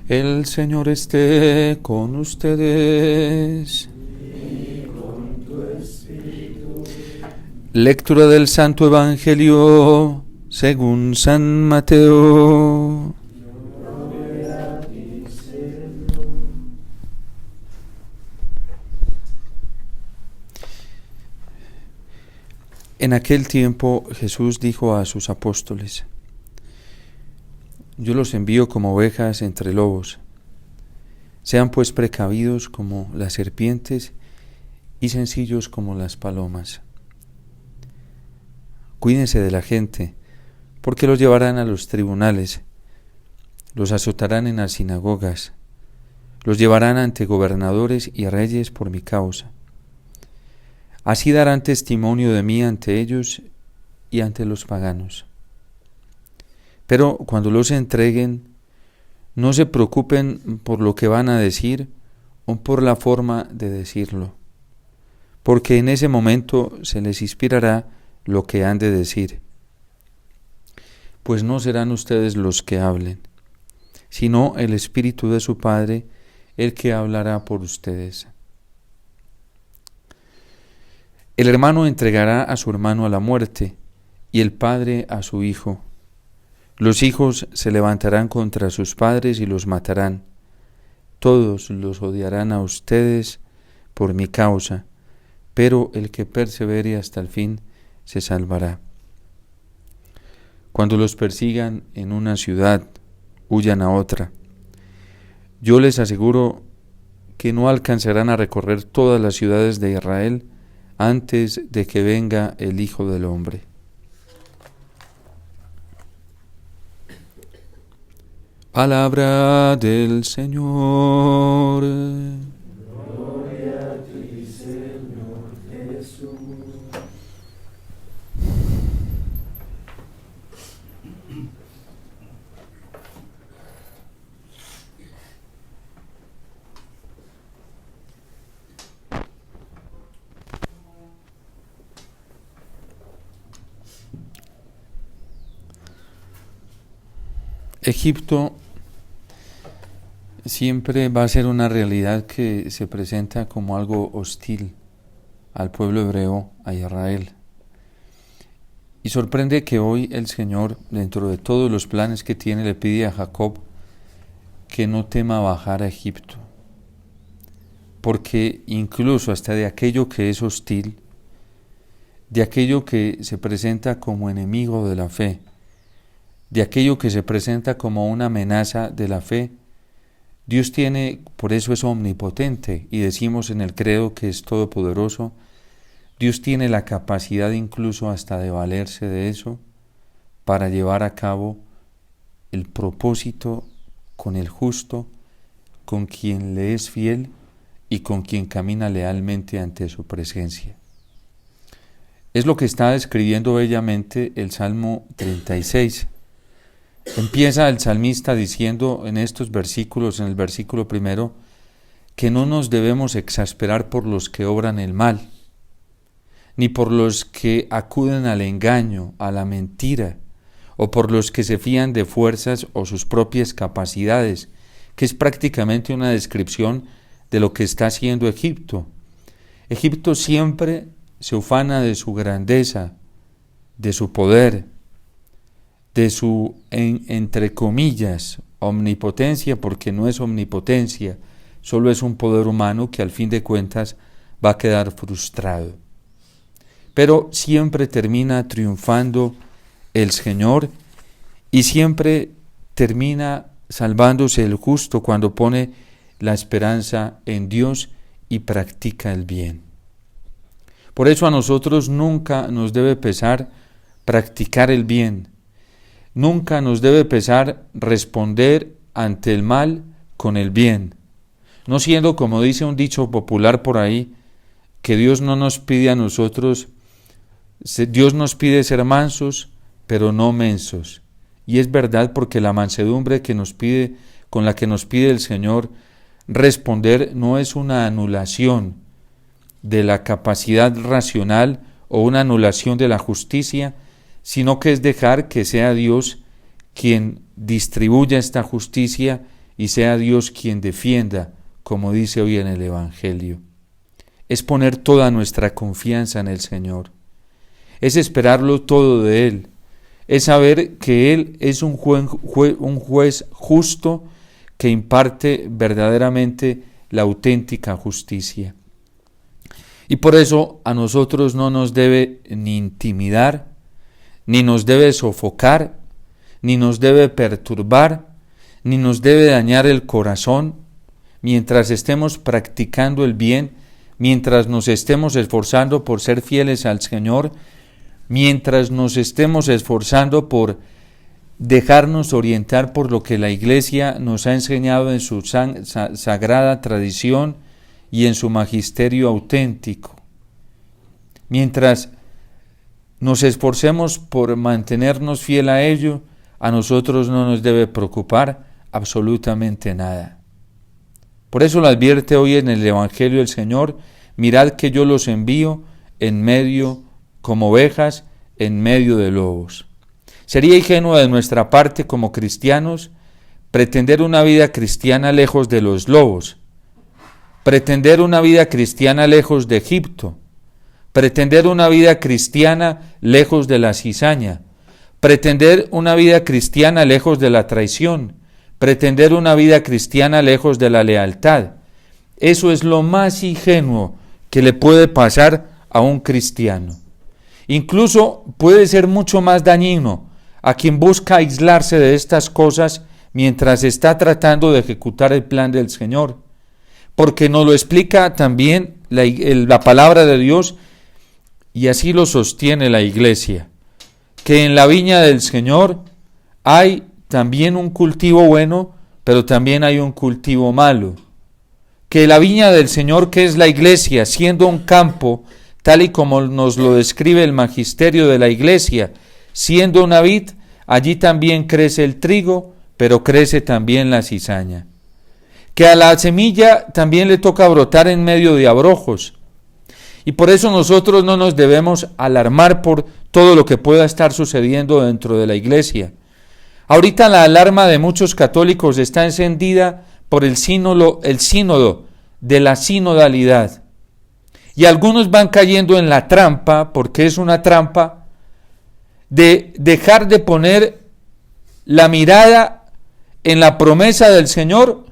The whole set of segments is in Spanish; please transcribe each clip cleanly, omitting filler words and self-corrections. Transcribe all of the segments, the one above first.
El Señor esté con ustedes. Lectura del Santo Evangelio según San Mateo. En aquel tiempo Jesús dijo a sus apóstoles: Yo los envío como ovejas entre lobos. Sean pues precavidos como las serpientes y sencillos como las palomas. Cuídense de la gente, porque los llevarán a los tribunales, los azotarán en las sinagogas, los llevarán ante gobernadores y reyes por mi causa. Así darán testimonio de mí ante ellos y ante los paganos. Pero cuando los entreguen, no se preocupen por lo que van a decir o por la forma de decirlo, porque en ese momento se les inspirará lo que han de decir. Pues no serán ustedes los que hablen, sino el Espíritu de su Padre el que hablará por ustedes. El hermano entregará a su hermano a la muerte, y el padre a su hijo. Los hijos se levantarán contra sus padres y los matarán. Todos los odiarán a ustedes por mi causa, pero el que persevere hasta el fin se salvará. Cuando los persigan en una ciudad, huyan a otra. Yo les aseguro que no alcanzarán a recorrer todas las ciudades de Israel antes de que venga el Hijo del Hombre. Palabra del Señor. Gloria a ti, Señor Jesús. Egipto siempre va a ser una realidad que se presenta como algo hostil al pueblo hebreo, a Israel. Y sorprende que hoy el Señor, dentro de todos los planes que tiene, le pide a Jacob que no tema bajar a Egipto. Porque incluso hasta de aquello que es hostil, de aquello que se presenta como enemigo de la fe, de aquello que se presenta como una amenaza de la fe, Dios tiene, por eso es omnipotente, y decimos en el credo que es todopoderoso. Dios tiene la capacidad incluso hasta de valerse de eso para llevar a cabo el propósito con el justo, con quien le es fiel y con quien camina lealmente ante su presencia. Es lo que está describiendo bellamente el Salmo 36. Empieza el salmista diciendo en estos versículos, en el versículo primero, que no nos debemos exasperar por los que obran el mal, ni por los que acuden al engaño, a la mentira, o por los que se fían de fuerzas o sus propias capacidades, que es prácticamente una descripción de lo que está haciendo Egipto. Egipto siempre se ufana de su grandeza, de su poder, de su, entre comillas, omnipotencia, porque no es omnipotencia, solo es un poder humano que al fin de cuentas va a quedar frustrado. Pero siempre termina triunfando el Señor y siempre termina salvándose el justo cuando pone la esperanza en Dios y practica el bien. Por eso a nosotros nunca nos debe pesar practicar el bien. Nunca nos debe pesar responder ante el mal con el bien, no siendo, como dice un dicho popular por ahí, que Dios no nos pide a nosotros, Dios nos pide ser mansos, pero no mensos. Y es verdad, porque la mansedumbre que nos pide, con la que nos pide el Señor responder, no es una anulación de la capacidad racional o una anulación de la justicia, sino que es dejar que sea Dios quien distribuya esta justicia y sea Dios quien defienda, como dice hoy en el Evangelio. Es poner toda nuestra confianza en el Señor. Es esperarlo todo de Él. Es saber que Él es un juez justo que imparte verdaderamente la auténtica justicia. Y por eso a nosotros no nos debe ni intimidar, ni nos debe sofocar, ni nos debe perturbar, ni nos debe dañar el corazón, mientras estemos practicando el bien, mientras nos estemos esforzando por ser fieles al Señor, mientras nos estemos esforzando por dejarnos orientar por lo que la Iglesia nos ha enseñado en su sagrada tradición y en su magisterio auténtico. Mientras nos esforcemos por mantenernos fiel a ello, a nosotros no nos debe preocupar absolutamente nada. Por eso lo advierte hoy en el Evangelio el Señor: mirad que yo los envío en medio como ovejas en medio de lobos. Sería ingenuo de nuestra parte como cristianos pretender una vida cristiana lejos de los lobos, pretender una vida cristiana lejos de Egipto, pretender una vida cristiana lejos de la cizaña, pretender una vida cristiana lejos de la traición, pretender una vida cristiana lejos de la lealtad. Eso es lo más ingenuo que le puede pasar a un cristiano. Incluso puede ser mucho más dañino a quien busca aislarse de estas cosas mientras está tratando de ejecutar el plan del Señor, porque nos lo explica también la palabra de Dios, y así lo sostiene la Iglesia, que en la viña del Señor hay también un cultivo bueno, pero también hay un cultivo malo, que la viña del Señor, que es la Iglesia, siendo un campo, tal y como nos lo describe el magisterio de la Iglesia, siendo una vid, allí también crece el trigo, pero crece también la cizaña. Que a la semilla también le toca brotar en medio de abrojos. Y por eso nosotros no nos debemos alarmar por todo lo que pueda estar sucediendo dentro de la Iglesia. Ahorita la alarma de muchos católicos está encendida por el sínodo de la sinodalidad. Y algunos van cayendo en la trampa, porque es una trampa, de dejar de poner la mirada en la promesa del Señor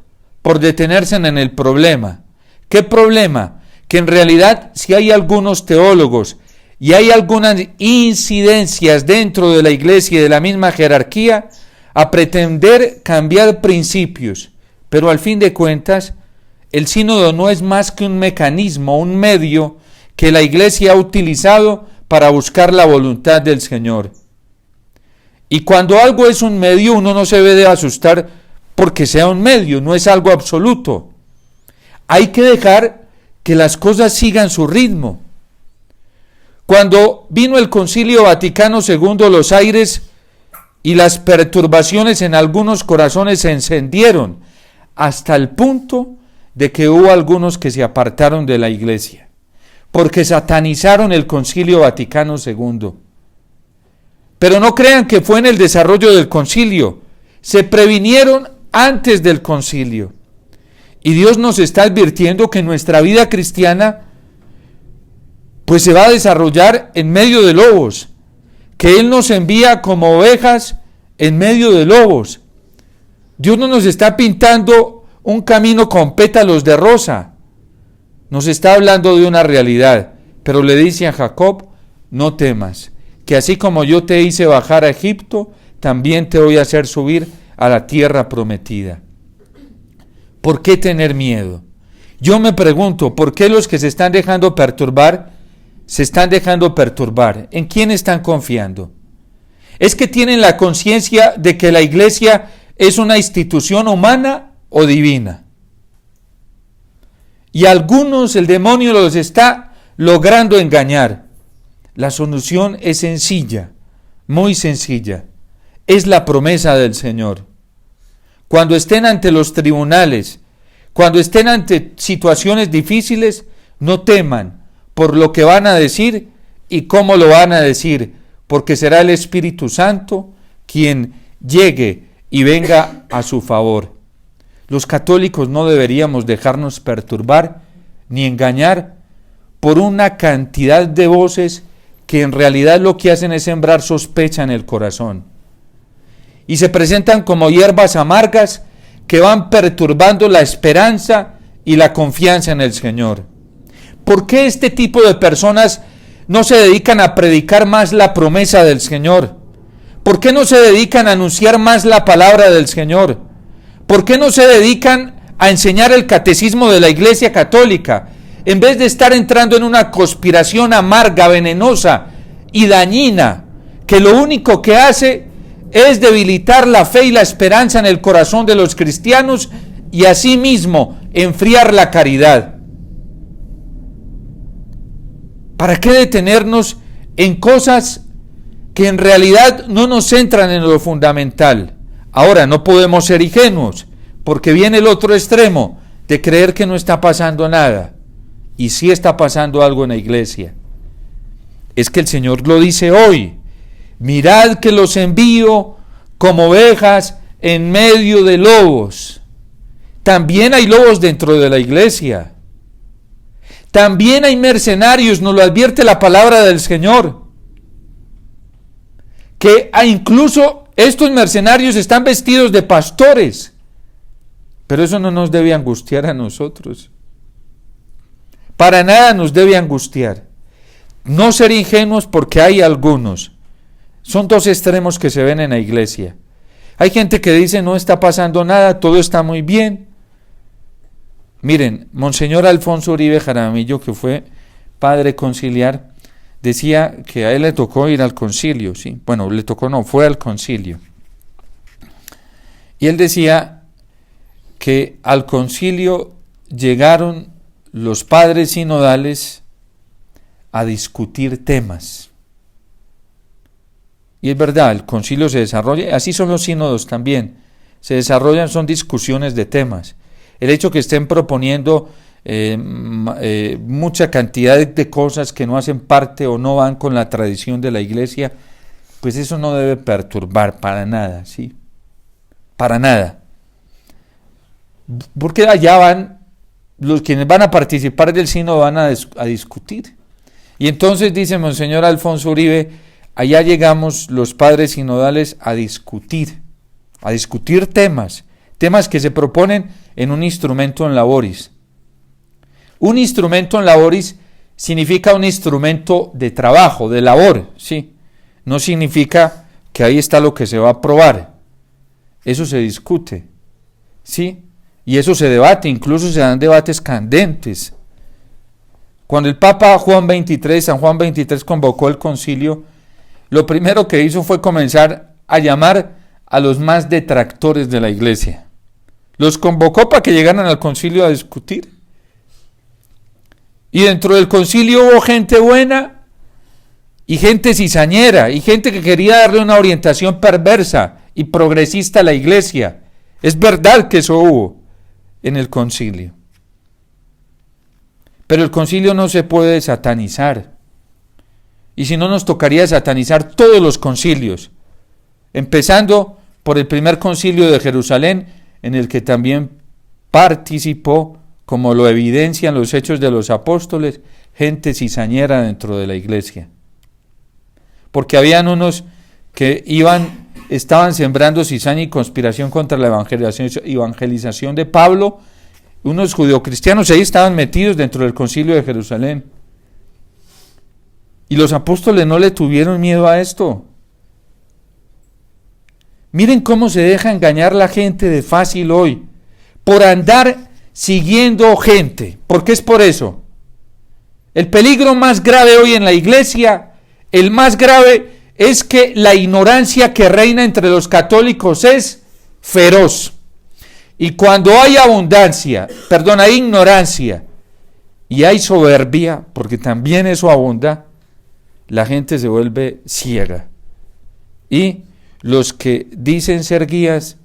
por detenerse en el problema. ¿Qué problema? Que en realidad, si hay algunos teólogos y hay algunas incidencias dentro de la Iglesia y de la misma jerarquía a pretender cambiar principios, pero al fin de cuentas, el sínodo no es más que un mecanismo, un medio que la Iglesia ha utilizado para buscar la voluntad del Señor. Y cuando algo es un medio, uno no se debe asustar porque sea un medio, no es algo absoluto. Hay que dejar que las cosas sigan su ritmo. Cuando vino el Concilio Vaticano II, los aires y las perturbaciones en algunos corazones se encendieron hasta el punto de que hubo algunos que se apartaron de la Iglesia, porque satanizaron el Concilio Vaticano II. Pero no crean que fue en el desarrollo del concilio, se previnieron antes del concilio. Y Dios nos está advirtiendo que nuestra vida cristiana pues se va a desarrollar en medio de lobos, que Él nos envía como ovejas en medio de lobos. Dios no nos está pintando un camino con pétalos de rosa, nos está hablando de una realidad, pero le dice a Jacob: no temas, que así como yo te hice bajar a Egipto, también te voy a hacer subir a la tierra prometida. ¿Por qué tener miedo? Yo me pregunto, ¿por qué los que se están dejando perturbar, ¿En quién están confiando? ¿Es que tienen la conciencia de que la Iglesia es una institución humana o divina? Y a algunos el demonio los está logrando engañar. La solución es sencilla, muy sencilla. Es la promesa del Señor. Cuando estén ante los tribunales, cuando estén ante situaciones difíciles, no teman por lo que van a decir y cómo lo van a decir, porque será el Espíritu Santo quien llegue y venga a su favor. Los católicos no deberíamos dejarnos perturbar ni engañar por una cantidad de voces que en realidad lo que hacen es sembrar sospecha en el corazón. Y se presentan como hierbas amargas que van perturbando la esperanza y la confianza en el Señor. ¿Por qué este tipo de personas no se dedican a predicar más la promesa del Señor? ¿Por qué no se dedican a anunciar más la palabra del Señor? ¿Por qué no se dedican a enseñar el catecismo de la Iglesia Católica, en vez de estar entrando en una conspiración amarga, venenosa y dañina, que lo único que hace es debilitar la fe y la esperanza en el corazón de los cristianos y asimismo enfriar la caridad? ¿Para qué detenernos en cosas que en realidad no nos centran en lo fundamental? Ahora, no podemos ser ingenuos, porque viene el otro extremo de creer que no está pasando nada. Y sí está pasando algo en la iglesia. Es que el Señor lo dice hoy: mirad que los envío como ovejas en medio de lobos. También hay lobos dentro de la iglesia. También hay mercenarios, nos lo advierte la palabra del Señor. Que incluso estos mercenarios están vestidos de pastores. Pero eso no nos debe angustiar a nosotros. Para nada nos debe angustiar. No ser ingenuos, porque hay algunos. Son dos extremos que se ven en la iglesia. Hay gente que dice no está pasando nada, todo está muy bien. Miren, Monseñor Alfonso Uribe Jaramillo, que fue padre conciliar, decía que a él le tocó ir al concilio, ¿sí? Bueno, le tocó no, fue al concilio. Y él decía que al concilio llegaron los padres sinodales a discutir temas. Y es verdad, el concilio se desarrolla, así son los sínodos también, se desarrollan, son discusiones de temas. El hecho que estén proponiendo mucha cantidad de cosas que no hacen parte o no van con la tradición de la iglesia, pues eso no debe perturbar para nada, ¿sí? Para nada. Porque allá van, los quienes van a participar del sínodo van a discutir. Y entonces dice Monseñor Alfonso Uribe, allá llegamos los padres sinodales a discutir temas que se proponen en un instrumento en laboris. Un instrumento en laboris significa un instrumento de trabajo, de labor, ¿sí? No significa que ahí está lo que se va a aprobar. Eso se discute, ¿sí? Y eso se debate, incluso se dan debates candentes. Cuando el Papa San Juan XXIII convocó el concilio, lo primero que hizo fue comenzar a llamar a los más detractores de la iglesia. Los convocó para que llegaran al concilio a discutir. Y dentro del concilio hubo gente buena y gente cizañera y gente que quería darle una orientación perversa y progresista a la iglesia. Es verdad que eso hubo en el concilio. Pero el concilio no se puede satanizar. Y si no, nos tocaría satanizar todos los concilios, empezando por el primer concilio de Jerusalén, en el que también participó, como lo evidencian los Hechos de los Apóstoles, gente cizañera dentro de la iglesia. Porque habían unos que estaban sembrando cizaña y conspiración contra la evangelización de Pablo. Unos judeocristianos ahí estaban metidos dentro del concilio de Jerusalén. Y los apóstoles no le tuvieron miedo a esto. Miren cómo se deja engañar la gente de fácil hoy, por andar siguiendo gente. ¿Por qué es por eso? El peligro más grave hoy en la iglesia, el más grave, es que la ignorancia que reina entre los católicos es feroz. Y cuando hay hay ignorancia y hay soberbia, porque también eso abunda, la gente se vuelve ciega. Y los que dicen ser guías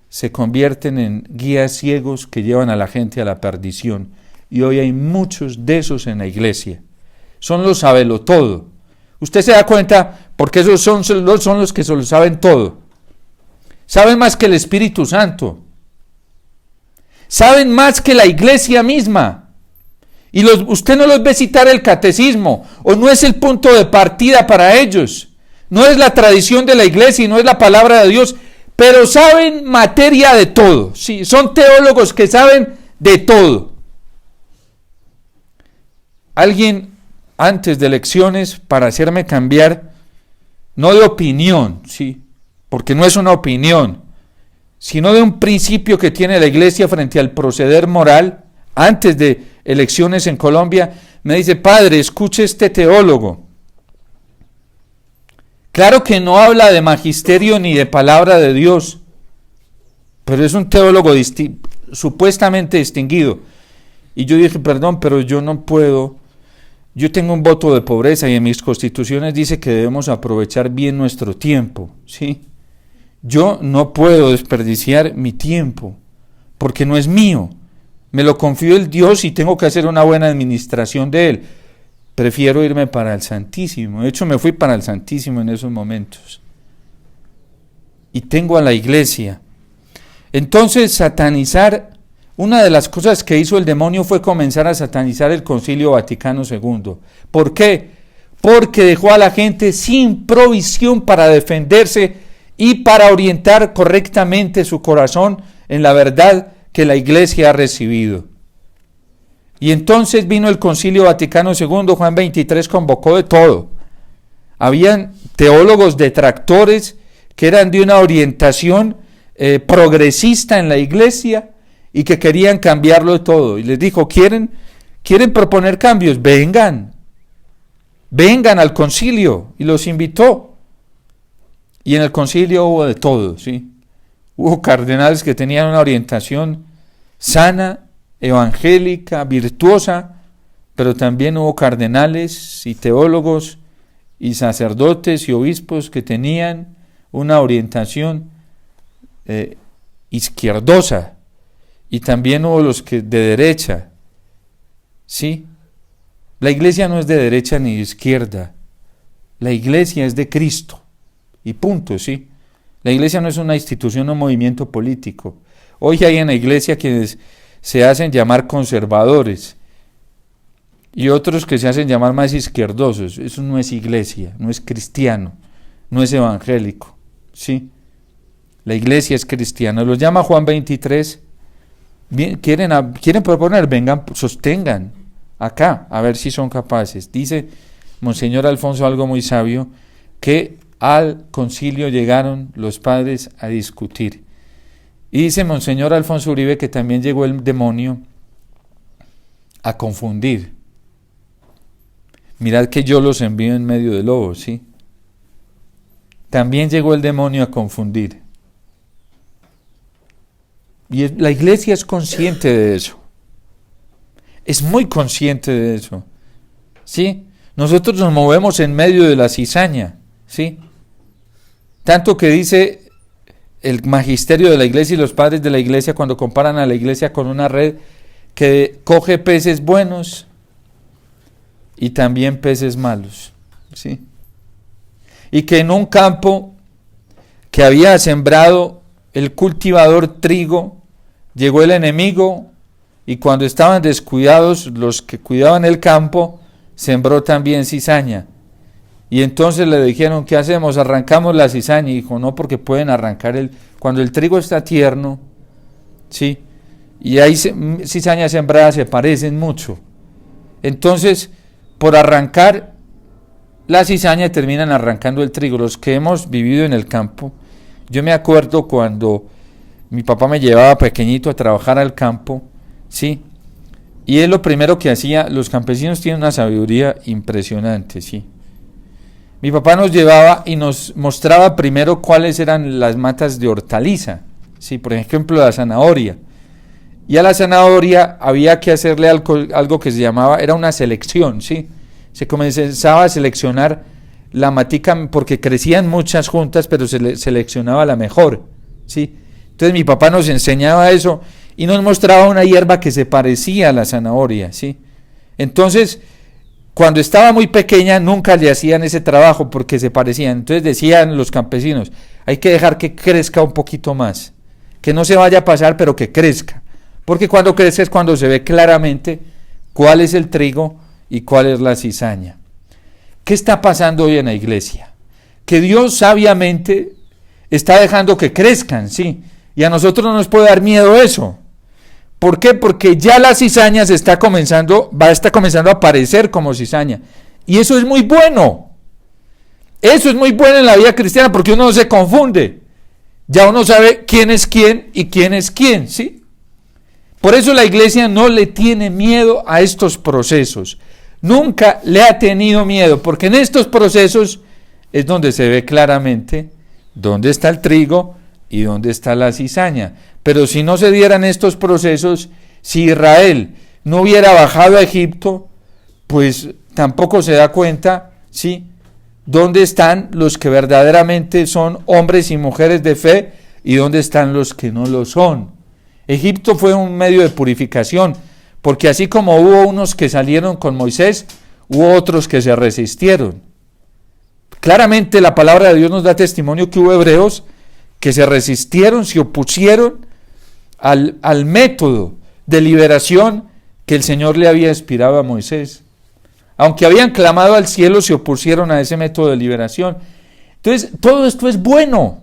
se convierten en guías ciegos que llevan a la gente a la perdición. Y hoy hay muchos de esos en la iglesia. Son los sabelotodo. Usted se da cuenta porque esos son los que se lo saben todo. Saben más que el Espíritu Santo. saben más que la iglesia misma. Y usted no los ve citar el catecismo, o no es el punto de partida para ellos. No es la tradición de la iglesia y no es la palabra de Dios, pero saben materia de todo. Sí, son teólogos que saben de todo. Alguien antes de elecciones, para hacerme cambiar, no de opinión, sí, porque no es una opinión, sino de un principio que tiene la iglesia frente al proceder moral, antes de elecciones en Colombia, me dice: padre, escuche este teólogo. Claro que no habla de magisterio ni de palabra de Dios, pero es un teólogo supuestamente distinguido. Y yo dije: perdón, pero yo no puedo. Yo tengo un voto de pobreza y en mis constituciones dice que debemos aprovechar bien nuestro tiempo, ¿sí? Yo no puedo desperdiciar mi tiempo, porque no es mío. Me lo confío el Dios y tengo que hacer una buena administración de él. Prefiero irme para el Santísimo. De hecho, me fui para el Santísimo en esos momentos. Y tengo a la iglesia. Entonces, satanizar, una de las cosas que hizo el demonio fue comenzar a satanizar el Concilio Vaticano II. ¿Por qué? Porque dejó a la gente sin provisión para defenderse y para orientar correctamente su corazón en la verdad que la iglesia ha recibido. Y entonces vino el Concilio Vaticano II, Juan 23 convocó de todo. Habían teólogos detractores que eran de una orientación progresista en la iglesia y que querían cambiarlo todo. Y les dijo: ¿quieren proponer cambios? Vengan al concilio. Y los invitó. Y en el concilio hubo de todo, ¿sí? Hubo cardenales que tenían una orientación sana, evangélica, virtuosa, pero también hubo cardenales y teólogos y sacerdotes y obispos que tenían una orientación izquierdosa, y también hubo los que de derecha, ¿sí? La iglesia no es de derecha ni de izquierda, la iglesia es de Cristo, y punto, ¿sí? La iglesia no es una institución o un movimiento político. Hoy hay en la iglesia quienes se hacen llamar conservadores y otros que se hacen llamar más izquierdosos. Eso no es iglesia, no es cristiano, no es evangélico, ¿sí? La iglesia es cristiana. Los llama Juan 23. Bien, quieren proponer, vengan, sostengan acá, a ver si son capaces. Dice Monseñor Alfonso algo muy sabio, que al concilio llegaron los padres a discutir. Y dice Monseñor Alfonso Uribe que también llegó el demonio a confundir. Mirad que yo los envío en medio de lobos, ¿sí? También llegó el demonio a confundir. Y la iglesia es consciente de eso. Es muy consciente de eso, ¿sí? Nosotros nos movemos en medio de la cizaña, ¿sí? Tanto que dice el magisterio de la iglesia y los padres de la iglesia cuando comparan a la iglesia con una red que coge peces buenos y también peces malos, ¿sí? Y que en un campo que había sembrado el cultivador trigo, llegó el enemigo y cuando estaban descuidados los que cuidaban el campo, sembró también cizaña. Y entonces le dijeron: ¿qué hacemos? Arrancamos la cizaña. Y dijo: no, porque pueden arrancar cuando el trigo está tierno, ¿sí? Y hay cizaña sembrada, se parecen mucho. Entonces, por arrancar la cizaña terminan arrancando el trigo. Los que hemos vivido en el campo, yo me acuerdo cuando mi papá me llevaba pequeñito a trabajar al campo, ¿sí? Y él lo primero que hacía, los campesinos tienen una sabiduría impresionante, ¿sí? Mi papá nos llevaba y nos mostraba primero cuáles eran las matas de hortaliza, ¿sí? Por ejemplo, la zanahoria. Y a la zanahoria había que hacerle algo que se llamaba, era una selección, ¿sí? Se comenzaba a seleccionar la matica porque crecían muchas juntas, pero se seleccionaba la mejor, ¿sí? Entonces mi papá nos enseñaba eso y nos mostraba una hierba que se parecía a la zanahoria, ¿sí? Entonces, cuando estaba muy pequeña nunca le hacían ese trabajo porque se parecían. Entonces decían los campesinos: hay que dejar que crezca un poquito más, que no se vaya a pasar, pero que crezca, Porque cuando crece es cuando se ve claramente cuál es el trigo y cuál es la cizaña. ¿Qué está pasando hoy en la iglesia? Que Dios sabiamente está dejando que crezcan, sí, y a nosotros no nos puede dar miedo eso. ¿Por qué? Porque ya la cizaña está comenzando a aparecer como cizaña, y eso es muy bueno. Eso es muy bueno en la vida cristiana, porque uno no se confunde. Ya uno sabe quién es quién y quién es quién, ¿sí? Por eso la iglesia no le tiene miedo a estos procesos. Nunca le ha tenido miedo, porque en estos procesos es donde se ve claramente dónde está el trigo y dónde está la cizaña. Pero si no se dieran estos procesos, si Israel no hubiera bajado a Egipto, pues tampoco se da cuenta, ¿sí?, dónde están los que verdaderamente son hombres y mujeres de fe y dónde están los que no lo son. Egipto fue un medio de purificación, porque así como hubo unos que salieron con Moisés, hubo otros que se resistieron. Claramente la palabra de Dios nos da testimonio que hubo hebreos que se resistieron, se opusieron al método de liberación que el Señor le había inspirado a Moisés. Aunque habían clamado al cielo, se opusieron a ese método de liberación. Entonces, todo esto es bueno.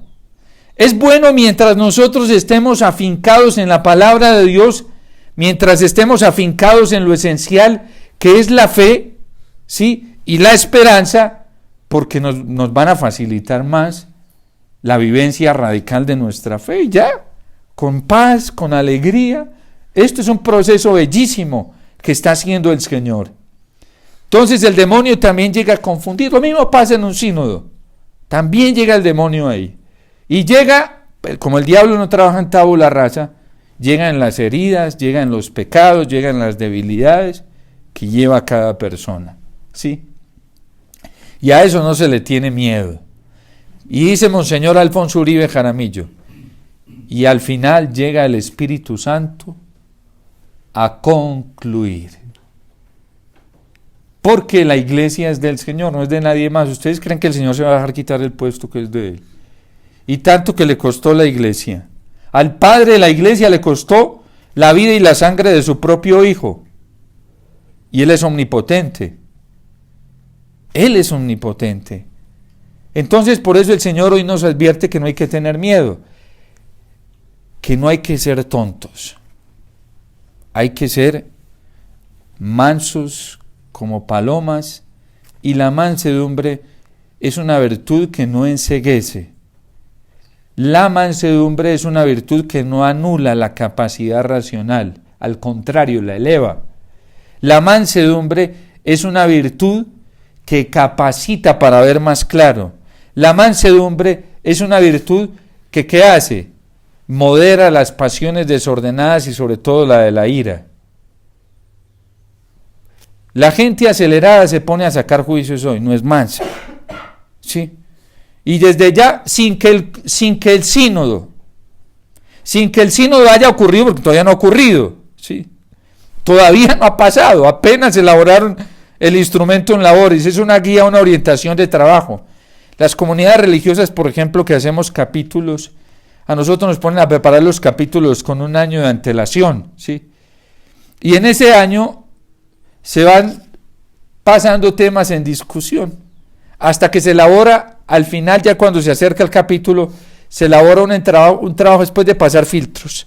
Es bueno mientras nosotros estemos afincados en la palabra de Dios, mientras estemos afincados en lo esencial, que es la fe, ¿sí?, y la esperanza, porque nos van a facilitar más la vivencia radical de nuestra fe, ya, con paz, con alegría. Esto es un proceso bellísimo que está haciendo el Señor. Entonces el demonio también llega a confundir. Lo mismo pasa en un sínodo. También llega el demonio ahí. Y llega, como el diablo no trabaja en tabula rasa, llega en las heridas, llega en los pecados, llega en las debilidades que lleva cada persona, ¿sí? Y a eso no se le tiene miedo. Y dice Monseñor Alfonso Uribe Jaramillo, y al final llega el Espíritu Santo a concluir. Porque la iglesia es del Señor, no es de nadie más. ¿Ustedes creen que el Señor se va a dejar quitar el puesto que es de Él? Y tanto que le costó la iglesia. Al padre de la iglesia le costó la vida y la sangre de su propio hijo. Y Él es omnipotente. Él es omnipotente. Entonces, por eso el Señor hoy nos advierte que no hay que tener miedo, que no hay que ser tontos. Hay que ser mansos como palomas, y la mansedumbre es una virtud que no enceguece. La mansedumbre es una virtud que no anula la capacidad racional, al contrario, la eleva. La mansedumbre es una virtud que capacita para ver más claro. La mansedumbre es una virtud que, ¿qué hace? Modera las pasiones desordenadas y sobre todo la de la ira. La gente acelerada se pone a sacar juicios hoy, no es mansa, ¿sí? Y desde ya, sin que el sínodo haya ocurrido, porque todavía no ha ocurrido, ¿sí? Todavía no ha pasado, apenas elaboraron el instrumento en labores, es una guía, una orientación de trabajo. Las comunidades religiosas, por ejemplo, que hacemos capítulos, a nosotros nos ponen a preparar los capítulos con un año de antelación, ¿sí? Y en ese año se van pasando temas en discusión, hasta que se elabora, al final, ya cuando se acerca el capítulo, se elabora un trabajo después de pasar filtros,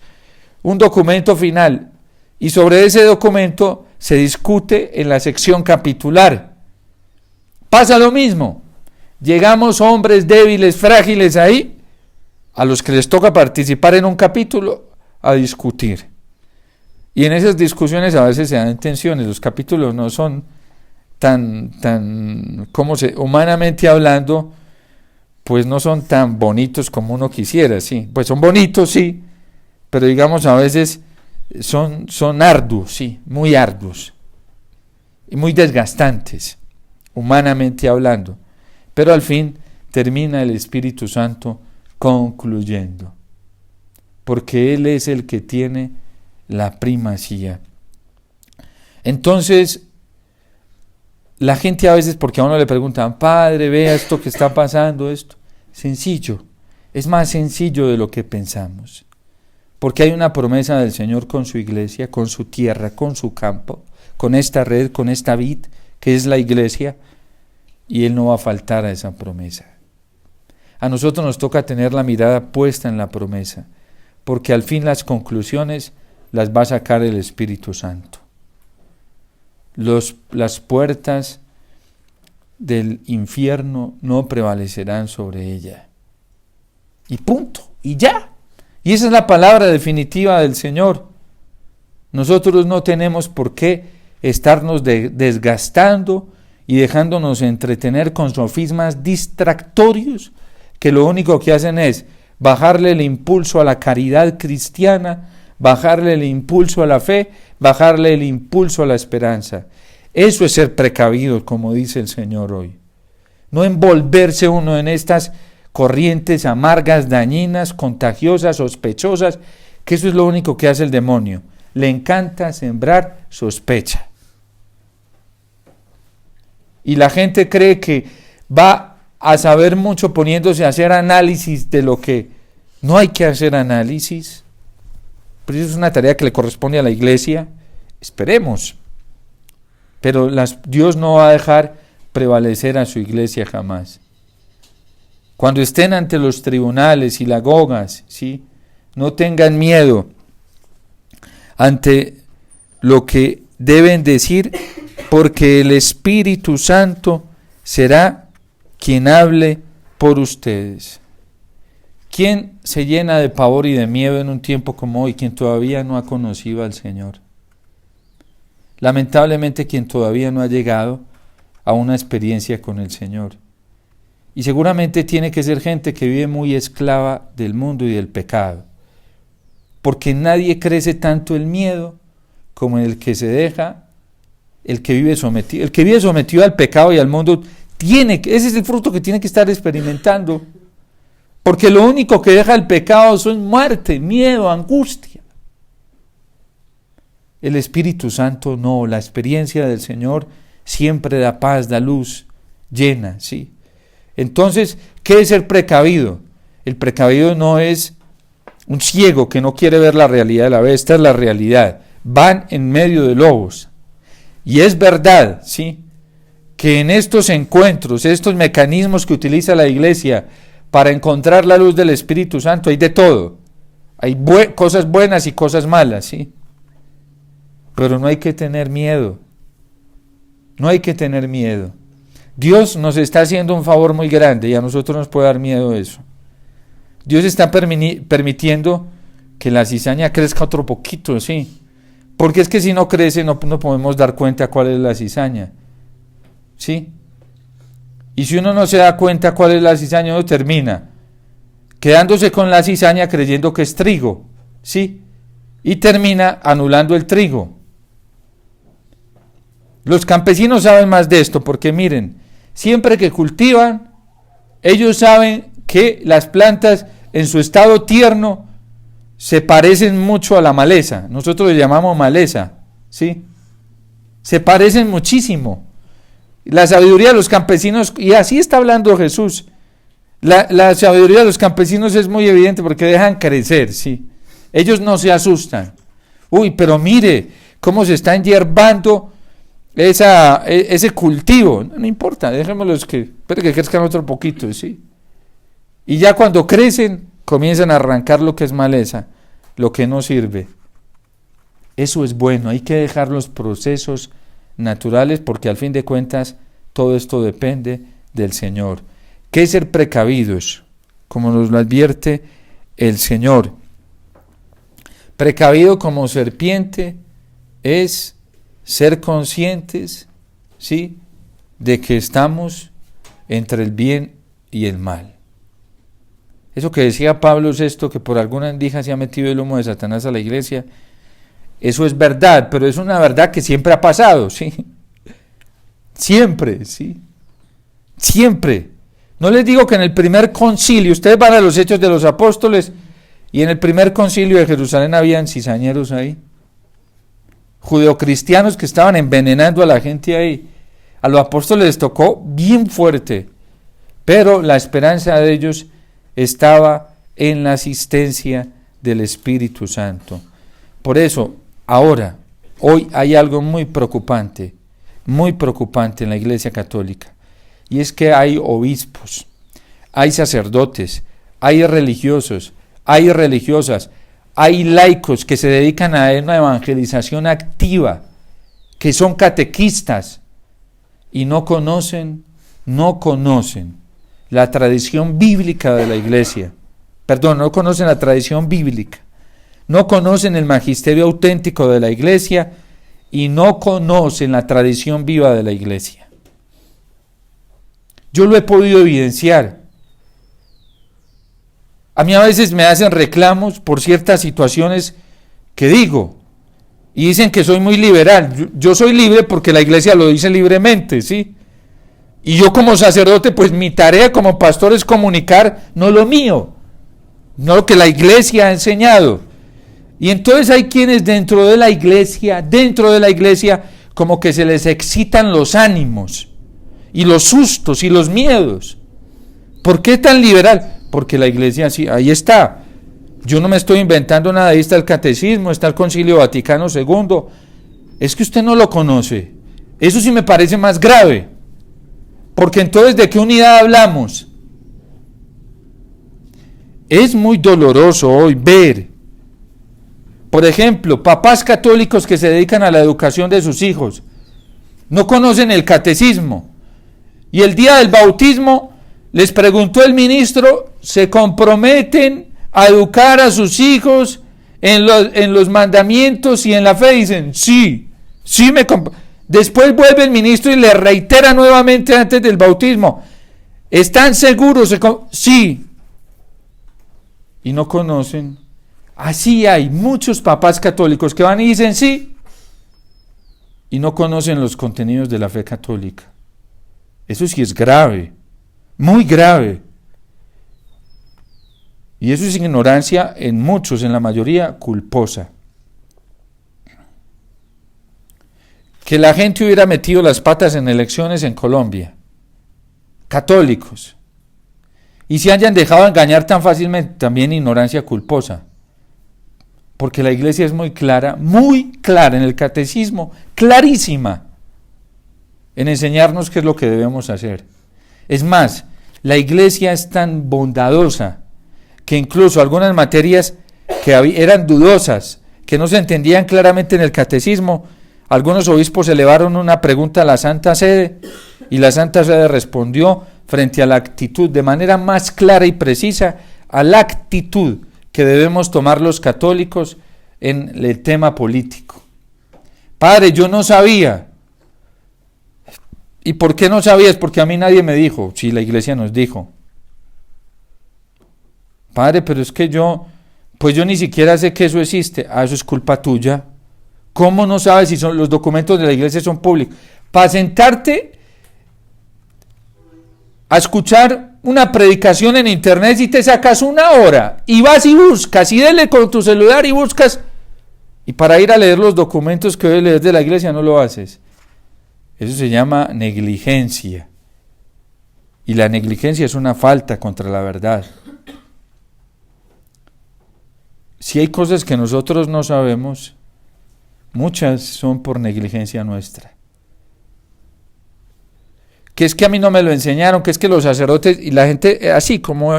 un documento final, y sobre ese documento se discute en la sección capitular. Pasa lo mismo, llegamos hombres débiles, frágiles ahí, a los que les toca participar en un capítulo, a discutir. Y en esas discusiones a veces se dan tensiones, los capítulos no son humanamente hablando, pues no son tan bonitos como uno quisiera, sí. Pues son bonitos, sí, pero digamos a veces son arduos, sí, muy arduos y muy desgastantes, humanamente hablando. Pero al fin termina el Espíritu Santo concluyendo, porque Él es el que tiene la primacía. Entonces, la gente a veces, porque a uno le preguntan, padre, vea esto que está pasando, esto, sencillo, es más sencillo de lo que pensamos. Porque hay una promesa del Señor con su iglesia, con su tierra, con su campo, con esta red, con esta vid, que es la iglesia, y Él no va a faltar a esa promesa. A nosotros nos toca tener la mirada puesta en la promesa, porque al fin las conclusiones las va a sacar el Espíritu Santo. Las puertas del infierno no prevalecerán sobre ella. Y punto, y ya. Y esa es la palabra definitiva del Señor. Nosotros no tenemos por qué estarnos desgastando y dejándonos entretener con sofismas distractorios que lo único que hacen es bajarle el impulso a la caridad cristiana, bajarle el impulso a la fe, bajarle el impulso a la esperanza. Eso es ser precavido, como dice el Señor hoy. No envolverse uno en estas corrientes amargas, dañinas, contagiosas, sospechosas, que eso es lo único que hace el demonio. Le encanta sembrar sospecha. Y la gente cree que va a saber mucho poniéndose a hacer análisis de lo que no hay que hacer análisis. Pero eso es una tarea que le corresponde a la iglesia. Esperemos. Pero Dios no va a dejar prevalecer a su iglesia jamás. Cuando estén ante los tribunales y las gogas, ¿sí?, no tengan miedo ante lo que deben decir, porque el Espíritu Santo será quien hable por ustedes. ¿Quién se llena de pavor y de miedo en un tiempo como hoy? Quien todavía no ha conocido al Señor. Lamentablemente, quien todavía no ha llegado a una experiencia con el Señor. Y seguramente tiene que ser gente que vive muy esclava del mundo y del pecado. Porque nadie crece tanto el miedo como el que se deja, el que vive sometido. El que vive sometido al pecado y al mundo, ese es el fruto que tiene que estar experimentando. Porque lo único que deja el pecado son muerte, miedo, angustia. El Espíritu Santo no, la experiencia del Señor siempre da paz, da luz, llena, sí. Entonces, ¿qué es ser precavido? El precavido no es un ciego que no quiere ver la realidad de la vida. Esta es la realidad. Van en medio de lobos. Y es verdad, sí, que en estos encuentros, estos mecanismos que utiliza la iglesia para encontrar la luz del Espíritu Santo, hay de todo. Hay cosas buenas y cosas malas, sí. Pero no hay que tener miedo. No hay que tener miedo. Dios nos está haciendo un favor muy grande y a nosotros nos puede dar miedo eso. Dios está permitiendo que la cizaña crezca otro poquito, sí. Porque es que si no crece no podemos dar cuenta cuál es la cizaña. ¿Sí? Y si uno no se da cuenta cuál es la cizaña, uno termina quedándose con la cizaña creyendo que es trigo. ¿Sí? Y termina anulando el trigo. Los campesinos saben más de esto porque miren, siempre que cultivan, ellos saben que las plantas en su estado tierno se parecen mucho a la maleza. Nosotros le llamamos maleza, ¿sí? Se parecen muchísimo. La sabiduría de los campesinos, y así está hablando Jesús, la sabiduría de los campesinos es muy evidente porque dejan crecer, ¿sí? Ellos no se asustan. Uy, pero mire cómo se está enyerbando ese cultivo. No importa, dejémoslos que crezcan otro poquito, ¿sí? Y ya cuando crecen, comienzan a arrancar lo que es maleza, lo que no sirve. Eso es bueno, hay que dejar los procesos naturales porque al fin de cuentas todo esto depende del Señor. ¿Qué es ser precavidos? Como nos lo advierte el Señor. Precavido como serpiente es ser conscientes, ¿sí?, de que estamos entre el bien y el mal. Eso que decía Pablo VI, que por alguna endija se ha metido el humo de Satanás a la iglesia, eso es verdad, pero es una verdad que siempre ha pasado, ¿sí? Siempre, ¿sí? Siempre. No les digo que en el primer concilio, ustedes van a los Hechos de los Apóstoles, y en el primer concilio de Jerusalén habían cizañeros ahí, judeocristianos que estaban envenenando a la gente ahí. A los apóstoles les tocó bien fuerte, pero la esperanza de ellos estaba en la asistencia del Espíritu Santo. Por eso, hoy hay algo muy preocupante en la Iglesia Católica, y es que hay obispos, hay sacerdotes, hay religiosos, hay religiosas, hay laicos que se dedican a una evangelización activa, que son catequistas y no conocen la tradición bíblica de la Iglesia. No conocen la tradición bíblica, no conocen el magisterio auténtico de la Iglesia y no conocen la tradición viva de la Iglesia. Yo lo he podido evidenciar. A mí a veces me hacen reclamos por ciertas situaciones que digo, y dicen que soy muy liberal. Yo soy libre porque la Iglesia lo dice libremente, ¿sí? Y yo como sacerdote, pues mi tarea como pastor es comunicar, no lo mío, no lo que la Iglesia ha enseñado. Y entonces hay quienes dentro de la iglesia, como que se les excitan los ánimos, y los sustos, y los miedos. ¿Por qué tan liberal? Porque la Iglesia, sí, ahí está. Yo no me estoy inventando nada, ahí está el Catecismo, está el Concilio Vaticano II. Es que usted no lo conoce. Eso sí me parece más grave. Porque entonces, ¿de qué unidad hablamos? Es muy doloroso hoy ver, por ejemplo, papás católicos que se dedican a la educación de sus hijos, no conocen el catecismo, y el día del bautismo les preguntó el ministro, ¿se comprometen a educar a sus hijos en los mandamientos y en la fe? Dicen, sí me comprometo. Después vuelve el ministro y le reitera nuevamente antes del bautismo, ¿están seguros? Sí. Y no conocen. Así hay muchos papás católicos que van y dicen sí, y no conocen los contenidos de la fe católica. Eso sí es grave, muy grave. Y eso es ignorancia en muchos, en la mayoría culposa. Que la gente hubiera metido las patas en elecciones en Colombia, católicos, y se hayan dejado engañar tan fácilmente, también ignorancia culposa. Porque la Iglesia es muy clara en el catecismo, clarísima, en enseñarnos qué es lo que debemos hacer. Es más, la Iglesia es tan bondadosa que incluso algunas materias que eran dudosas, que no se entendían claramente en el catecismo, algunos obispos elevaron una pregunta a la Santa Sede y la Santa Sede respondió frente a la actitud, de manera más clara y precisa, a la actitud que debemos tomar los católicos en el tema político. Padre, yo no sabía. ¿Y por qué no sabías? Porque a mí nadie me dijo. Sí, la Iglesia nos dijo. Padre, pero es que yo ni siquiera sé que eso existe. Eso es culpa tuya. ¿Cómo no sabes si los documentos de la Iglesia son públicos? Para sentarte a escuchar una predicación en internet, si te sacas una hora y vas y buscas y dele con tu celular y buscas, y para ir a leer los documentos que debes leer de la Iglesia no lo haces. Eso se llama negligencia, y la negligencia es una falta contra la verdad. Si hay cosas que nosotros no sabemos, muchas son por negligencia nuestra. Que es que a mí no me lo enseñaron, que es que los sacerdotes y la gente, así como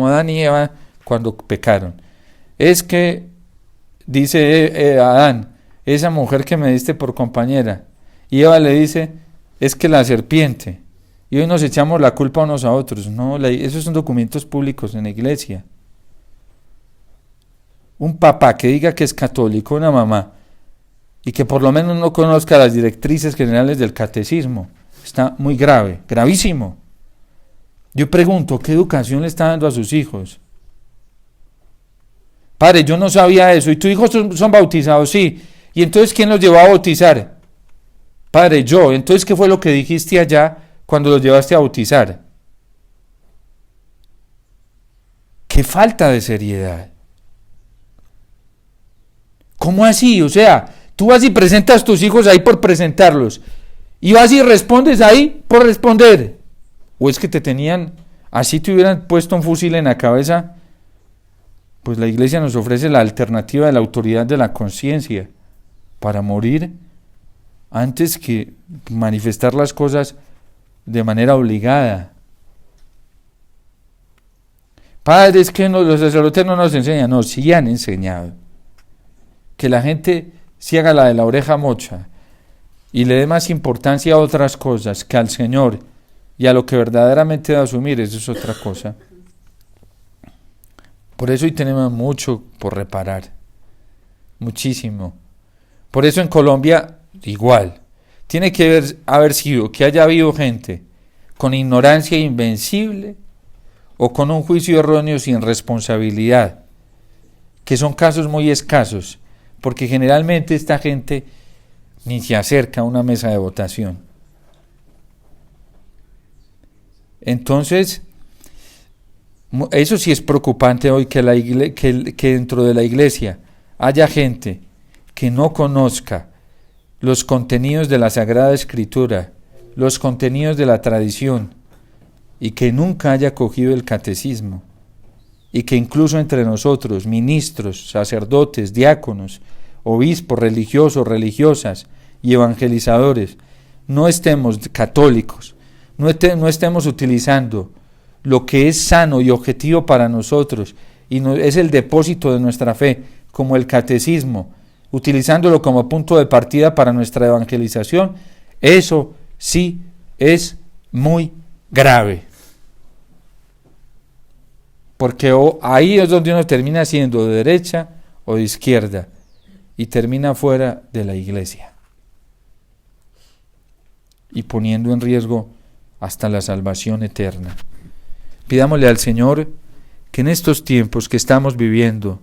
Adán y Eva cuando pecaron, es que dice Adán, esa mujer que me diste por compañera, y Eva le dice, es que la serpiente, y hoy nos echamos la culpa unos a otros. No, esos son documentos públicos en la Iglesia. Un papá que diga que es católico, una mamá, y que por lo menos no conozca las directrices generales del catecismo, está muy grave, gravísimo. Yo pregunto, ¿qué educación le está dando a sus hijos? Padre, yo no sabía eso. ¿Y tus hijos son bautizados? Sí. ¿Y entonces quién los llevó a bautizar? Padre, yo. Entonces, ¿qué fue lo que dijiste allá cuando los llevaste a bautizar? ¡Qué falta de seriedad! ¿Cómo así? O sea, tú vas y presentas a tus hijos ahí por presentarlos. Y vas y respondes ahí por responder. ¿O es que te tenían, así te hubieran puesto un fusil en la cabeza? pues la Iglesia nos ofrece la alternativa de la autoridad de la conciencia para morir antes que manifestar las cosas de manera obligada. Padres, que los sacerdotes no nos enseñan, no, sí han enseñado. Que la gente se haga la de la oreja mocha y le dé más importancia a otras cosas que al Señor y a lo que verdaderamente debe asumir, eso es otra cosa. Por eso hoy tenemos mucho por reparar, muchísimo. Por eso en Colombia, igual, tiene que haber sido que haya habido gente con ignorancia invencible o con un juicio erróneo sin responsabilidad, que son casos muy escasos, porque generalmente esta gente ni se acerca a una mesa de votación. Entonces, eso sí es preocupante hoy, que dentro de la iglesia haya gente que no conozca los contenidos de la Sagrada Escritura, los contenidos de la tradición, y que nunca haya cogido el catecismo, y que incluso entre nosotros, ministros, sacerdotes, diáconos, obispos, religiosos, religiosas y evangelizadores, no estemos católicos, no estemos utilizando lo que es sano y objetivo para nosotros, y es el depósito de nuestra fe, como el catecismo, utilizándolo como punto de partida para nuestra evangelización. Eso sí es muy grave, porque ahí es donde uno termina siendo de derecha o de izquierda y termina fuera de la iglesia y poniendo en riesgo hasta la salvación eterna. Pidámosle al Señor que en estos tiempos que estamos viviendo,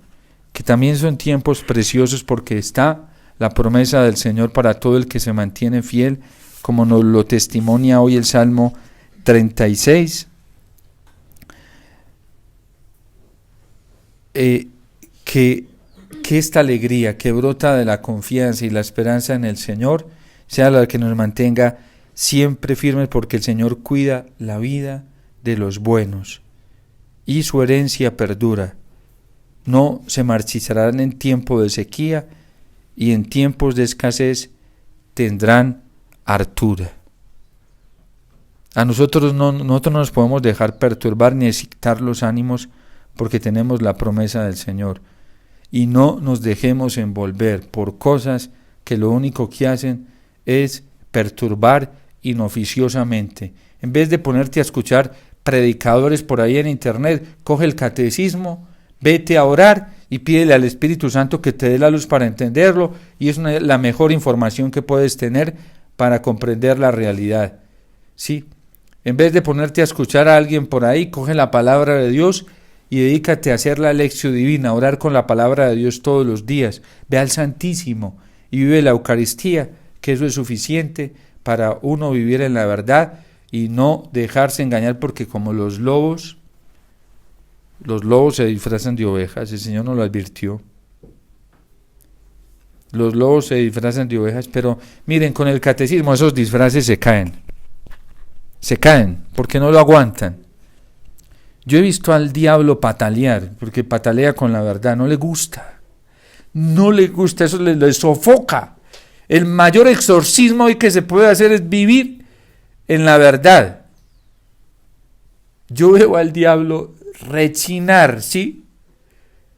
que también son tiempos preciosos porque está la promesa del Señor para todo el que se mantiene fiel, como nos lo testimonia hoy el Salmo 36, que esta alegría que brota de la confianza y la esperanza en el Señor sea la que nos mantenga siempre firmes, porque el Señor cuida la vida de los buenos y su herencia perdura. No se marchitarán en tiempo de sequía, y en tiempos de escasez tendrán hartura. Nosotros no nos podemos dejar perturbar ni excitar los ánimos, porque tenemos la promesa del Señor, y no nos dejemos envolver por cosas que lo único que hacen es perturbar inoficiosamente. En vez de ponerte a escuchar predicadores por ahí en internet, coge el catecismo, vete a orar y pídele al Espíritu Santo que te dé la luz para entenderlo, y es la mejor información que puedes tener para comprender la realidad. Sí, en vez de ponerte a escuchar a alguien por ahí, coge la palabra de Dios y dedícate a hacer la lección divina, a orar con la palabra de Dios todos los días. Ve al Santísimo y vive la Eucaristía, que eso es suficiente para uno vivir en la verdad y no dejarse engañar, porque como los lobos se disfrazan de ovejas, el Señor nos lo advirtió. Los lobos se disfrazan de ovejas, pero miren, con el catecismo esos disfraces se caen porque no lo aguantan. Yo he visto al diablo patalear, porque patalea con la verdad, no le gusta, eso le sofoca. El mayor exorcismo hoy que se puede hacer es vivir en la verdad. Yo veo al diablo rechinar, ¿sí?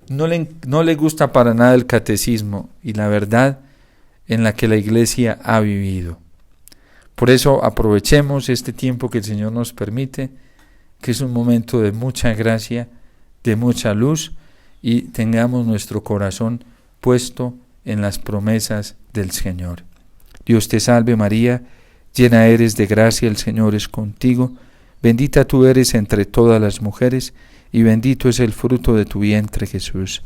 No le gusta para nada el catecismo y la verdad en la que la iglesia ha vivido. Por eso aprovechemos este tiempo que el Señor nos permite, que es un momento de mucha gracia, de mucha luz, y tengamos nuestro corazón puesto en las promesas del Señor. Dios te salve María, llena eres de gracia, el Señor es contigo, bendita tú eres entre todas las mujeres, y bendito es el fruto de tu vientre Jesús.